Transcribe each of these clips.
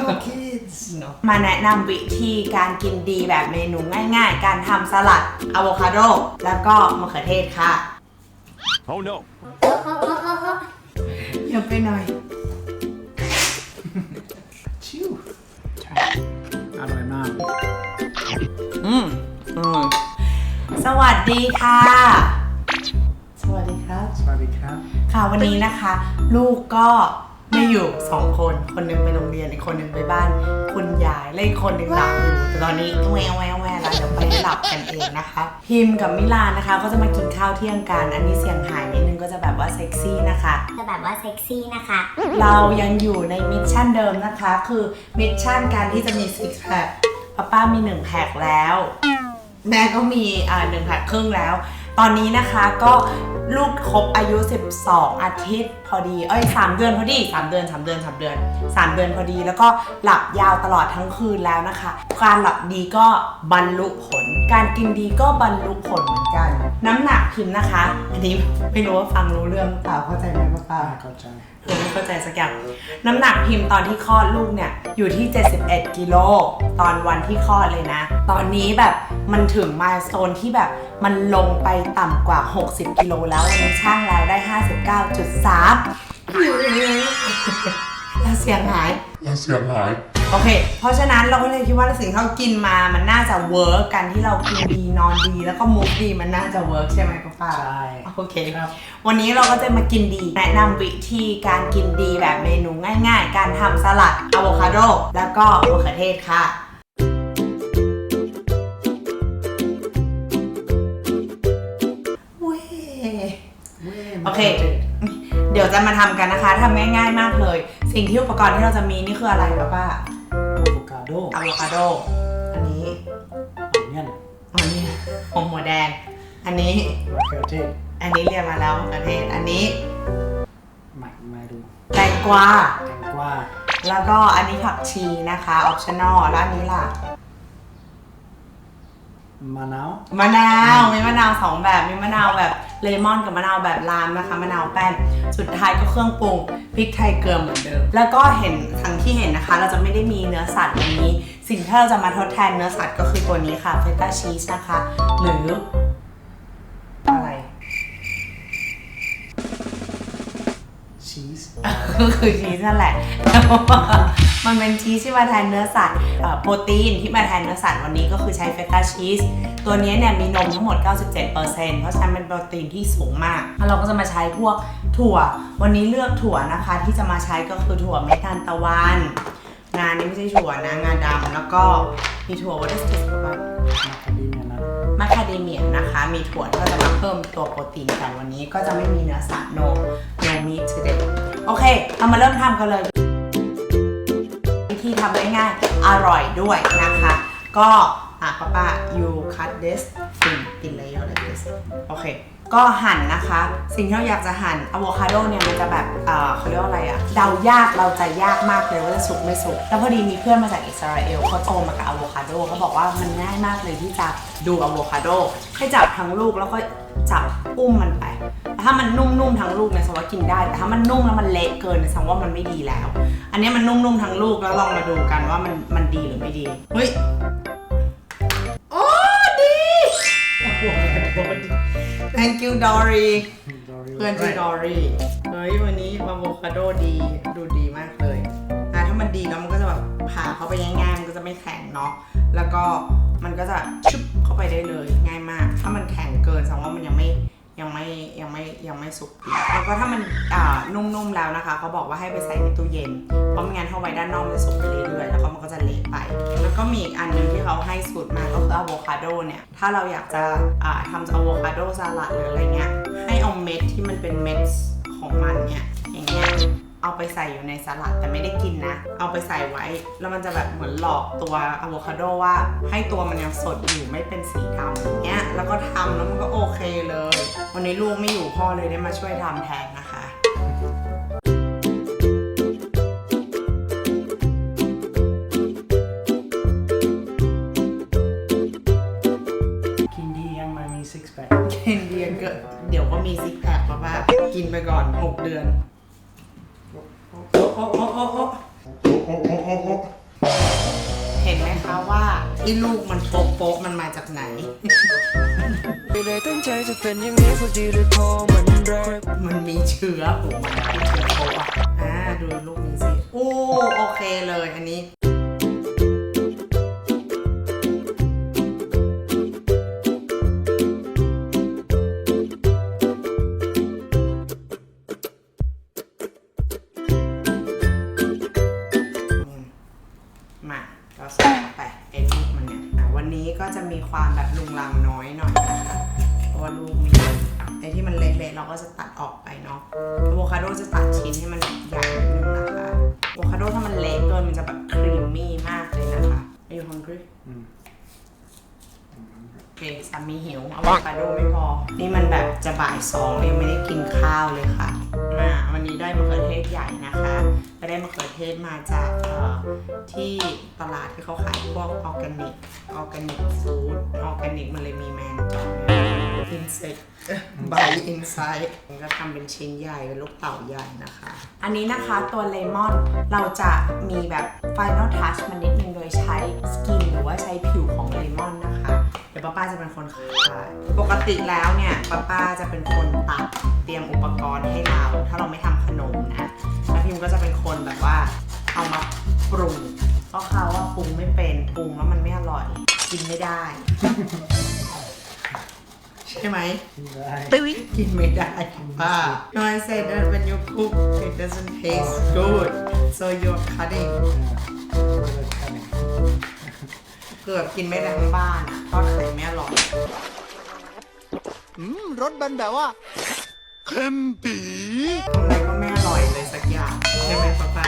no kids มาแนะนำวิธีการกินดีแบบเมนูง่ายๆ การทำสลัดอะโวคาโดแล้วก็มะเขือเทศค่ะ Oh no. เยอะไปหน่อย ชิวใช่อร่อยมาก อืมสวัสดีค่ะ สวัสดีครับ สวัสดีครับ ค่ะวันนี้นะคะ ลูกก็ไม่อยู่2 คนคนหนึงไปโรงเรียนอีกคนหนึงไปบ้านคุณยายและอีกคนหนึงหลับอยู่แต่ตอนนี้แววแล้วเดี๋ยวไปหลับกันเองนะคะพิมกับมิลานนะคะก็จะมากินข้าวเที่ยงกันอันนี้เสียงหายนิดนึงก็จะแบบว่าเซ็กซี่นะคะ เรายังอยู่ในมิชชั่นเดิมนะคะคือมิชชั่นการที่จะมี6 แพ็คป้ามี1 แพ็คแล้วแม่ก็มี1 แพ็คครึ่งแล้วตอนนี้นะคะก็ลูกครบอายุ12 อาทิตย์พอดี3 เดือนพอดี3 เดือนพอดีแล้วก็หลับยาวตลอดทั้งคืนแล้วนะคะการหลับดีก็บรรลุผลการกินดีก็บรรลุผลเหมือนกันน้ำหนักพิมพ์นะคะอันนี้ไม่รู้ว่าฟังรู้เรื่องเปล่าเข้าใจไหมป้า เข้าใจ ไม่เข้าใจสักอย่างน้ำหนักพิมพ์ตอนที่คลอดลูกเนี่ยอยู่ที่71 กิโลตอนวันที่คลอดเลยนะตอนนี้แบบมันถึงมายสโตนที่แบบมันลงไปต่ำกว่า60 กิโลแล้ววันนี้ช่างแล้วได้ 59.3 แล้วเสียงหาย โอเคเพราะฉะนั้นเราก็เลยคิดว่าสิ่งที่เรากินมามันน่าจะเวิร์กกันที่เรากินดีนอนดีแล้วก็มูฟดีมันน่าจะเวิร์กใช่ไหมป้า ใช่ โอเค ครับ วันนี้เราก็จะมากินดีแนะนำวิธีการกินดีแบบเมนูง่ายๆ การทำสลัดอะโวคาโดแล้วก็มะเขือเทศค่ะเว้ยโอเค เดี๋ยวจะมาทำกันนะคะทำง่ายๆมากเลย สิ่งที่อุปกรณ์ที่เราจะมีนี่คืออะไรป้า อะโวคาโด อะโวคาโดอันนี้ เนียน อันนี้หอมหัวแดงอันนี้ มะเขือเทศ อันนี้เรียนมาแล้วมะเขือเทศอันนี้ มาดู แตงกวา แตงกวา แล้วก็อันนี้ผักชีนะคะออปชั่นอลแล้วอันนี้ล่ะ มะนาว มะนาวมีมะนาว2 แบบมีมะนาวแบบเลมอนกับมะนาวแบบลามนะคะมะนาวแป้นสุดท้ายก็เครื่องปรุงพริกไทยเกลือเหมือนเดิมแล้วก็เห็นทั้งที่เห็นนะคะเราจะไม่ได้มีเนื้อสัตว์วันนี้สิ่งที่เราจะมาทดแทนเนื้อสัตว์ก็คือตัวนี้ค่ะเฟต้าชีสนะคะหรืออะไร ชีส ก็คือชีสนั่นแหละ มันเป็นชีสที่มาแทนเนื้อสัตว์โปรตีนที่มาแทนเนื้อสัตว์วันนี้ก็คือใช้เฟต้าชีสตัวนี้เนี่ยมีนมทั้งหมด 97%เพราะฉะนั้นเป็นโปรตีนที่สูงมากแล้วเราก็จะมาใช้พวกถั่ววันนี้เลือกถั่วนะคะที่จะมาใช้ก็คือถั่วเม็ดทานตะวันงานนี้ไม่ใช่ถั่วนะงาดำแล้วก็มีถั่วwhat is this มาคาเดเมียนะ มาคาเดเมียนะคะมีถั่วที่เราจะมาเพิ่มตัวโปรตีนกันวันนี้ก็จะไม่มีเนื้อสัตว์ no meat today โอเคเรามาเริ่มทำกันเลยวิธีทำง่ายๆอร่อยด้วยนะคะก็ป้า you cut this thin layer like this โอเคก็หั่นนะคะสิ่งที่เราอยากจะหั่นอะโวคาโดเนี่ยมันจะแบบเขาเรียกว่าอะไรอะเดายากเราใจยากมากเลยว่าจะสุกไม่สุกแล้วพอดีมีเพื่อนมาจากอิสราเอลเขาโตมากับอะโวคาโดเขาบอกว่ามันง่ายมากเลยที่จะดูอะโวคาโดให้จับทั้งลูกแล้วก็จับอุ้มมันไปถ้ามันนุ่มๆทั้งลูกเนี่ยแสดงว่ากินได้แต่ถ้ามันนุ่มแล้วมันเละเกินแสดงว่ามันไม่ดีแล้วอันนี้มันนุ่มๆทั้งลูกแล้วลองมาดูกันว่ามันดีหรือไม่ดีเฮ้ยโอ้ดี Thank you Dory เพื่อนชื่อ Dory เฮ้ยวันนี้อะโวคาโดดีดูดีมากเลยถ้ามันดีแล้วมันก็จะแบบผ่าเข้าไปง่ายๆมันก็จะไม่แข็งเนาะแล้วก็มันก็จะชุบเข้าไปได้เลยง่ายมากถ้ามันแข็งเกินแสดงว่ามันยังไม่สุกดีแล้วก็ถ้ามันนุ่มๆแล้วนะคะเขาบอกว่าให้ไปใส่ในตู้เย็นเพราะไม่งั้นถ้าไว้ด้านนอกมันจะสุกไปเรื่อยๆแล้วก็มันก็จะเละไปแล้วก็มีอีกอันนึงที่เขาให้สูตรมาก็คืออะโวคาโดเนี่ยถ้าเราอยากจะทำอะโวคาโดสลัดหรืออะไรเงี้ยให้เอาเม็ดที่มันเป็นเม็ดของมันเนี่ยอย่างเงี้ยเอาไปใส่อยู่ในสลัดแต่ไม่ได้กินนะเอาไปใส่ไว้แล้วมันจะแบบเหมือนหลอกตัวอะโวคาโดว่าให้ตัวมันยังสดอยู่ไม่เป็นสีดำอย่างเงี้ยแล้วก็ทำแล้วมันก็โอเคเลยวันนี้ลูกไม่อยู่พ่อเลยได้มาช่วยทำแทนนะคะกินดียังมามี6 แพ็ค กินเดียก็เดี๋ยวก็มีซิกแพคป้ากินไปก่อน6 เดือนโอ้ เห็นไหมคะว่าที่ลูกมันโป๊ะมันมาจากไหน ไปเลยตั้งใจจะเป็นอย่างนี้พอดีเลยพอมันแรง มันมีเชื้อผมมันมีเชื้อโป๊ะดูลูกนี้สิโอเคเลยอันนี้มาเราใส่เข้าไปไอ้ลูกมันเนี่ยวันนี้ก็จะมีความแบบลุงลังน้อยหน่อยนะคะเพราะว่าลูกมีไอ้ที่มันเละๆเราก็จะตัดออกไปเนาะอะโวคาโดจะตัดชิ้นให้มันใหญ่นิดนึงนะคะอะโวคาโดถ้ามันเละเกินมันจะแบบครีมมี่มากเลยนะคะ Are you hungry? โอเคสามีหิวอะโวคาโดไม่พอนี่มันแบบจะบ่าย2ยังไม่ได้กินข้าวเลยค่ะวันนี้ได้มะเขือเทศใหญ่นะคะก็ได้มะเขือเทศมาจากที่ตลาดที่เขาขายพวกออร์แกนิกฟู้ดออร์แกนิกมันเลยมีแมงจองอินเสกใบอินไซด์ก็ทำเป็นชิ้นใหญ่เป็นลูกเต่าใหญ่นะคะอันนี้นะคะตัวเลมอนเราจะมีแบบ Final Touch มันนิดนึงโดยใช้สกินหรือว่าใช้ผิวของเลมอนนะคะเดี๋ยวป้าจะเป็นคนขายปกติแล้วเนี่ยป้าจะเป็นคนตัดเตรียมอุปกรณ์ให้เราถ้าเราไม่ทำขนมนะแล้วพิมก็จะเป็นคนแบบว่าเอามาปรุงเพราะเขาว่าปรุงไม่เป็นปรุงแล้วมันไม่อร่อยกินไม่ได้ ใช่ไหมกินไม่ได้ป้า No I said that when you cook it doesn't taste good so you're cutting เกือบกินไม่ได้ทั้งบ้านทอดไข่ไม่อร่อยรสมันแบบว่าเค็มปี ทำอะไรก็ไม่อร่อยเลยสักอย่างใช่ไหมป้า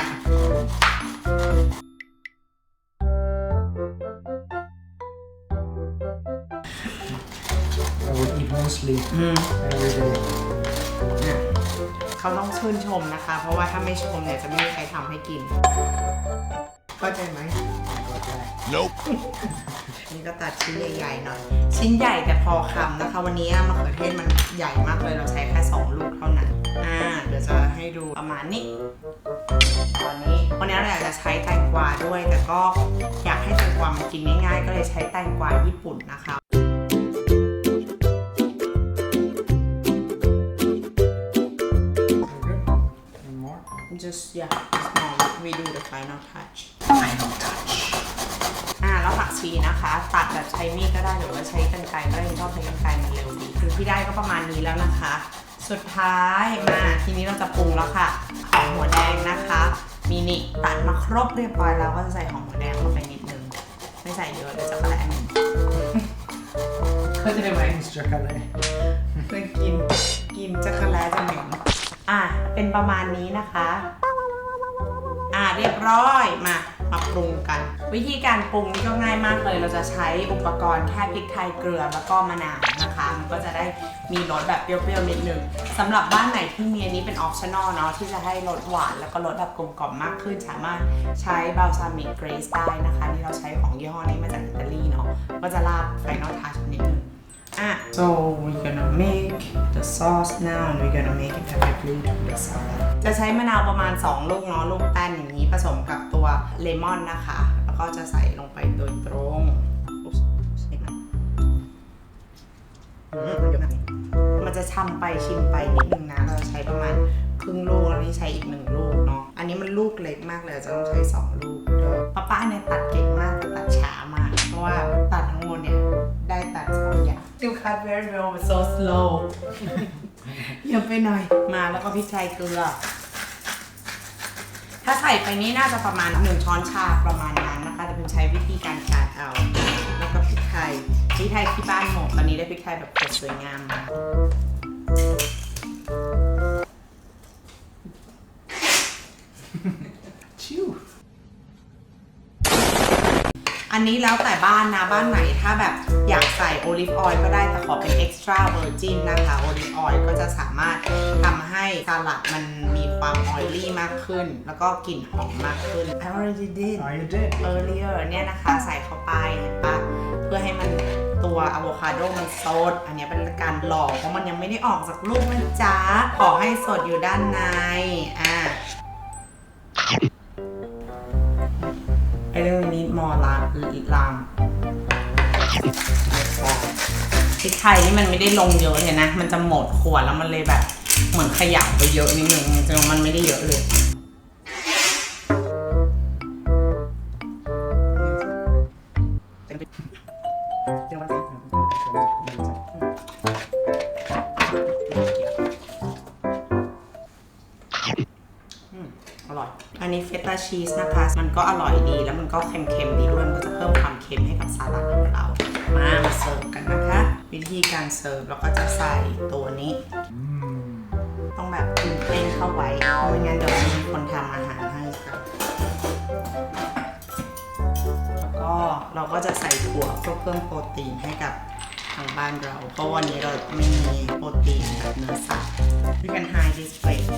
I would eat mostly every day. เนี่ยเขาต้องชื่นชมนะคะ เพราะว่าถ้าไม่ชมเนี่ยจะไม่มีใครทำให้กินเข้าใจไหม Nope. นี่ก็ตัดชิ้นใหญ่ๆหน่อยชิ้นใหญ่แต่พอคำนะคะวันนี้มะเขือเทศมันใหญ่มากเลยเราใช้แค่2ลูกเท่านั้นเดี๋ยวจะให้ดูประมาณนี้วันนี้เราอยากจะใช้แตงกวาด้วยแต่ก็อยากให้แตงกวามันกินง่ายๆก็เลยใช้แตงกวาญี่ปุ่นนะคะ just small we do the final touch แล้วผักชีนะคะตัดแบบใช้มีดก็ได้หรือว่าใช้กรรไกรก็ได้ชอบใช้กรรไกรมันเร็วดีคือที่ได้ก็ประมาณนี้แล้วนะคะ สุดท้ายมาทีนี้เราจะปรุงแล้วค่ะหอมหัวแดงนะคะมีนี่ตัดมาครบเรียบร้อยแล้วก็จะใส่หอมหัวแดงเข้าไปนิดนึงไม่ใส่เยอะเดี๋ยวจะแกล้งเข้าใจไหม Mr. Kale. เคยกินจักรแล้จะเหม็นเป็นประมาณนี้นะคะเรียบร้อยมาปรุงกันวิธีการปรุงนี่ก็ง่ายมากเลยเราจะใช้อุปกรณ์แค่พริกไทยเกลือแล้วก็มะนาวนะคะมันก็จะได้มีรสแบบเปรี้ยวๆนิดนึงสำหรับบ้านไหนที่มีอันนี้เป็นออปชั่นอลเนาะที่จะให้รสหวานแล้วก็รสแบบกลมกล่อมมากขึ้นสามารถใช้บัลซามิกเกรซได้นะคะนี่เราใช้ของยี่ห้อนี้มาจากอิตาลีเนาะก็จะราดไฟนอลทัชนิดนึงSo we're gonna make the sauce now and we're gonna make it perfectly to the salad จะใช้มะนาวประมาณ2ลูกเนาะลูกแป้นอย่างนี้ผสมกับตัวเลมอนนะคะแล้วก็จะใส่ลงไปโดยตรงมันจะช่ำไปชิมไปนิดนึงนะเราใช้ประมาณครึ่งลูกแล้วนี่ใช้อีก1ลูกเนาะอันนี้มันลูกเล็กมากเลยจะต้องใช้2ลูกป้าเนี่ยตัดเก่งมากตัดช้ามากเพราะว่าตัดทั้งหมดเนี่ยได้ตัด2อย่าง You cut very well but so slow เยอะไปหน่อยมาแล้วก็พริกไทยเกลือถ้าใส่ไปนี้น่าจะประมาณ1ช้อนชาประมาณนั้นนะคะแต่เป็นใช้วิธีการกัดเอาแล้วก็พริกไทยที่บ้านหมกตอนนี้ได้พริกไทยแบบสวยงามมาอันนี้แล้วแต่บ้านนะบ้านไหนถ้าแบบอยากใส่โอลิฟออยล์ก็ได้แต่ขอเป็น extra virgin นะคะโอลิฟออยล์ก็จะสามารถทำให้สลัดมันมีความออยลี่มากขึ้นแล้วก็กลิ่นหอมมากขึ้น I already did You did earlier เนี่ยนะคะใส่เข้าไปเห็นปะเพื่อให้มันตัวอะโวคาโดมันสดอันนี้เป็นการหลอกเพราะมันยังไม่ได้ออกจากลูกนะจ๊ะขอให้สดอยู่ด้านใน don't need more lime พริกไทยนี่มันไม่ได้ลงเยอะเลยนะมันจะหมดขวดแล้วมันเลยแบบเหมือนขยับไปเยอะนิดนึงจริงๆมันไม่ได้เยอะเลยอร่อยอันนี้เฟตตาชีสนะคะมันก็อร่อยดีแล้วมันก็เค็มๆดีด้วยมันก็จะเพิ่มความเค็มให้กับสลัดของเรามาเสิร์ฟกันนะคะวิธีการเสิร์ฟเราก็จะใส่ตัวนี้ต้องแบบตื่นเต้นเข้าไว้ไม่งั้นเดี๋ยวมีคนทำอาหารให้ครับแล้วก็เราก็จะใส่ถั่วเพื่อเพิ่มโปรตีนให้กับทางบ้านเราเพราะวันนี้เราไม่มีโปรตีนแบบเนื้อสัตว์ You can hide this plate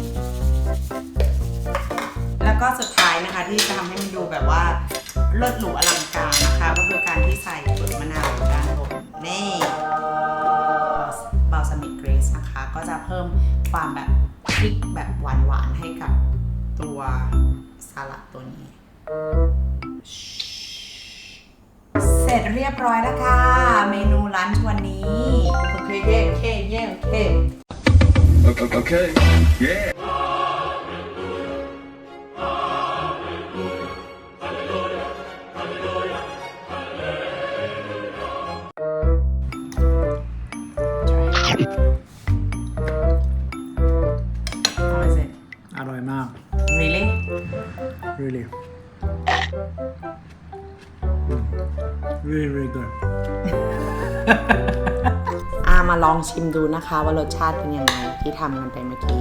แล้วก็สุดท้ายนะคะที่จะทำให้มันดูแบบว่าเลิศหรูอลังการนะคะก็คือการที่ใส่เปลือกมะนาวด้านบนนี่บาลซามิกเกรสนะคะก็จะเพิ่มความแบบพริกแบบหวานๆให้กับตัวสลัดตัวนี้เสร็จเรียบร้อยแล้วค่ะเมนูลันช์วันนี้โอเคเย่ Okay. Yeah. How is it? อร่อยมาก Really? really really good มาลองชิมดูนะคะว่ารสชาติเป็นยังไงที่ทำกันไปเมื่อกี้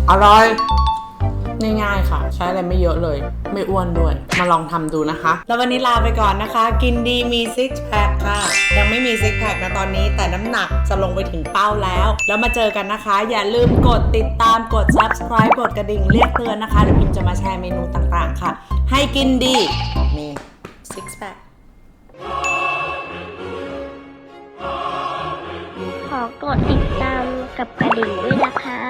อร่อยง่ายๆค่ะใช้อะไรไม่เยอะเลยไม่อ้วนด้วยมาลองทำดูนะคะแล้ววันนี้ลาไปก่อนนะคะกินดีมีซิกแพคค่ะยังไม่มีซิกแพคนะตอนนี้แต่น้ำหนักจะลงไปถึงเป้าแล้วมาเจอกันนะคะอย่าลืมกดติดตามกด subscribe กดกระดิ่งเรียกเตือนนะคะเดี๋ยวพิมจะมาแชร์เมนูต่างๆค่ะให้กินดีมีซิกแพคขอกดติดตามกับกระดิ่งด้วยนะคะ